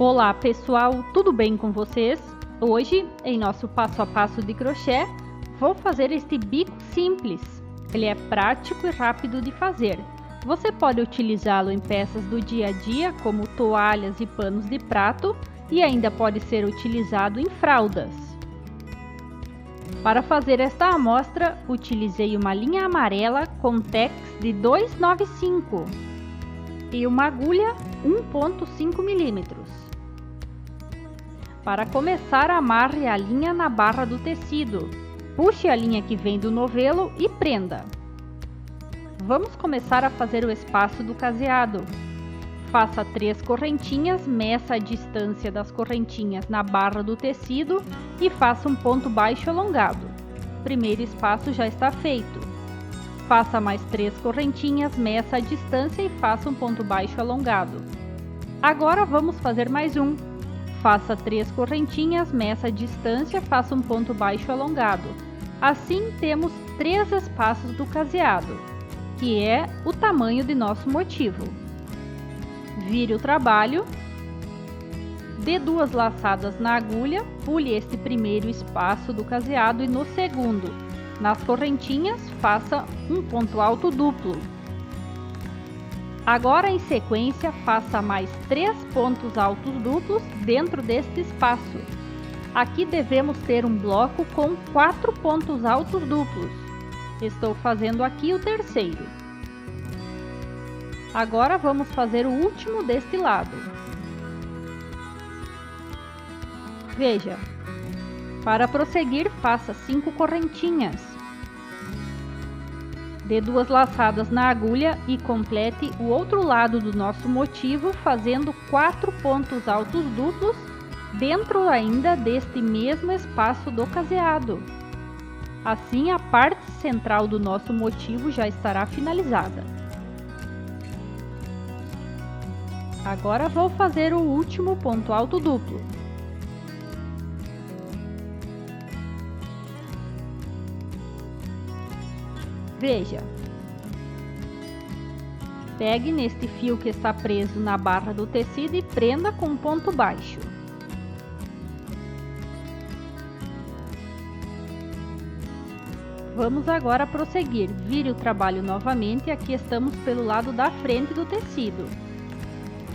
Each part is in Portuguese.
Olá pessoal, tudo bem com vocês? Hoje, em nosso passo a passo de crochê, vou fazer este bico simples. Ele é prático e rápido de fazer. Você pode utilizá-lo em peças do dia a dia, como toalhas e panos de prato, e ainda pode ser utilizado em fraldas. Para fazer esta amostra, utilizei uma linha amarela com tex de 2,95 e uma agulha 1,5 mm. Para começar, amarre a linha na barra do tecido. Puxe a linha que vem do novelo e prenda. Vamos começar a fazer o espaço do caseado. Faça 3 correntinhas, meça a distância das correntinhas na barra do tecido e faça um ponto baixo alongado. O primeiro espaço já está feito. Faça mais 3 correntinhas, meça a distância e faça um ponto baixo alongado. Agora vamos fazer mais um. Faça 3 correntinhas, meça a distância, faça um ponto baixo alongado. Assim temos 3 espaços do caseado, que é o tamanho de nosso motivo. Vire o trabalho, dê 2 laçadas na agulha, pule este primeiro espaço do caseado e no segundo, nas correntinhas, faça um ponto alto duplo. Agora, em sequência, faça mais 3 pontos altos duplos dentro deste espaço. Aqui devemos ter um bloco com 4 pontos altos duplos. Estou fazendo aqui o terceiro. Agora vamos fazer o último deste lado. Veja, para prosseguir, faça 5 correntinhas. Dê 2 laçadas na agulha e complete o outro lado do nosso motivo fazendo 4 pontos altos duplos dentro ainda deste mesmo espaço do caseado. Assim, a parte central do nosso motivo já estará finalizada. Agora vou fazer o último ponto alto duplo. Veja, pegue neste fio que está preso na barra do tecido e prenda com um ponto baixo. Vamos agora prosseguir. Vire o trabalho novamente, aqui estamos pelo lado da frente do tecido.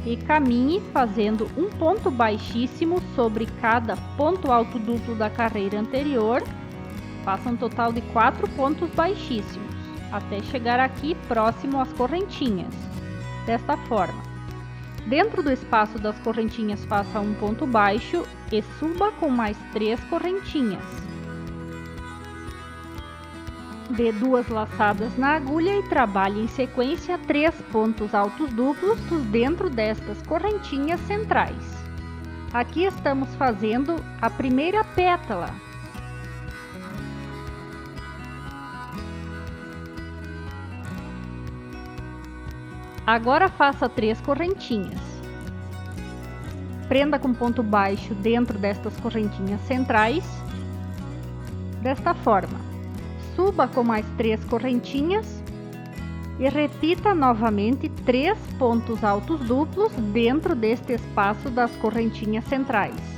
E caminhe fazendo um ponto baixíssimo sobre cada ponto alto duplo da carreira anterior. Faça um total de 4 pontos baixíssimos, até chegar aqui próximo às correntinhas, desta forma. Dentro do espaço das correntinhas, faça um ponto baixo e suba com mais 3 correntinhas. Dê 2 laçadas na agulha e trabalhe em sequência 3 pontos altos duplos dentro destas correntinhas centrais. Aqui estamos fazendo a primeira pétala. Agora faça 3 correntinhas. Prenda com ponto baixo dentro destas correntinhas centrais, desta forma. Suba com mais 3 correntinhas e repita novamente 3 pontos altos duplos dentro deste espaço das correntinhas centrais.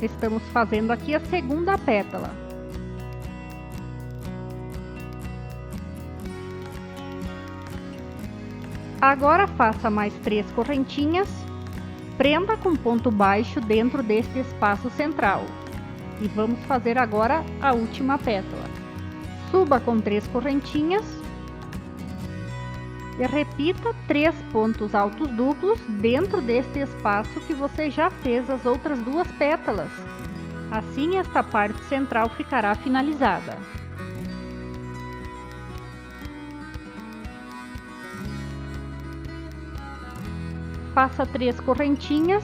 Estamos fazendo aqui a segunda pétala. Agora faça mais 3 correntinhas, prenda com ponto baixo dentro deste espaço central. E vamos fazer agora a última pétala. Suba com 3 correntinhas e repita 3 pontos altos duplos dentro deste espaço que você já fez as outras 2 pétalas. Assim, esta parte central ficará finalizada. Faça 3 correntinhas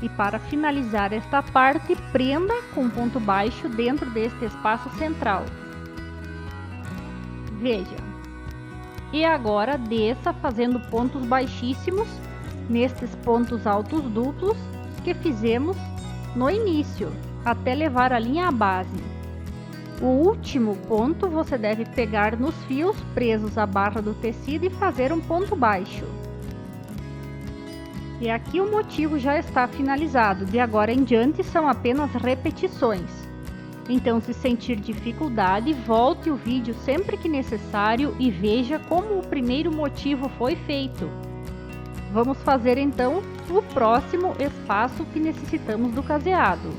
e, para finalizar esta parte, prenda com ponto baixo dentro deste espaço central. Veja. E agora desça fazendo pontos baixíssimos nestes pontos altos duplos que fizemos no início, até levar a linha à base. O último ponto você deve pegar nos fios presos à barra do tecido e fazer um ponto baixo. E aqui o motivo já está finalizado, de agora em diante são apenas repetições. Então, se sentir dificuldade, volte o vídeo sempre que necessário e veja como o primeiro motivo foi feito. Vamos fazer então o próximo espaço que necessitamos do caseado.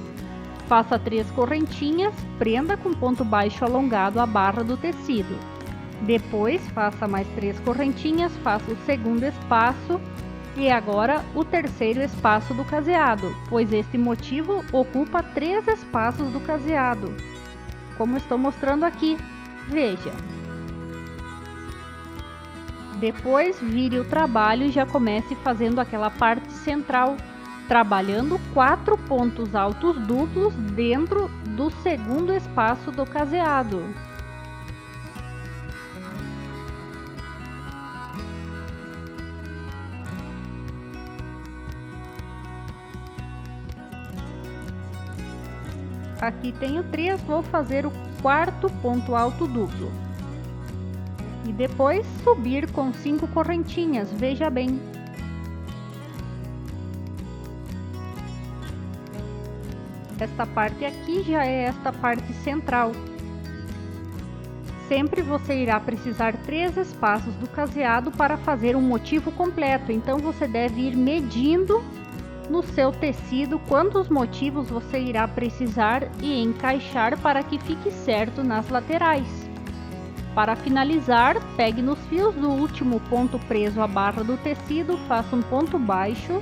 Faça 3 correntinhas, prenda com ponto baixo alongado a barra do tecido. Depois, faça mais 3 correntinhas, faça o segundo espaço e agora o terceiro espaço do caseado, pois este motivo ocupa 3 espaços do caseado, como estou mostrando aqui. Veja. Depois, vire o trabalho e já comece fazendo aquela parte central, trabalhando 4 pontos altos duplos dentro do segundo espaço do caseado. Aqui tenho 3, vou fazer o 4º ponto alto duplo. E depois subir com 5 correntinhas, veja bem. Esta parte aqui já é esta parte central. Sempre você irá precisar 3 espaços do caseado para fazer um motivo completo, então você deve ir medindo no seu tecido quantos motivos você irá precisar e encaixar para que fique certo nas laterais. Para finalizar, pegue nos fios do último ponto preso à barra do tecido, faça um ponto baixo,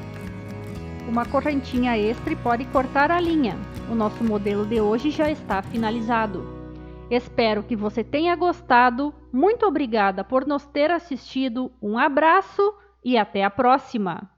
uma correntinha extra e pode cortar a linha. O nosso modelo de hoje já está finalizado. Espero que você tenha gostado. Muito obrigada por nos ter assistido. Um abraço e até a próxima!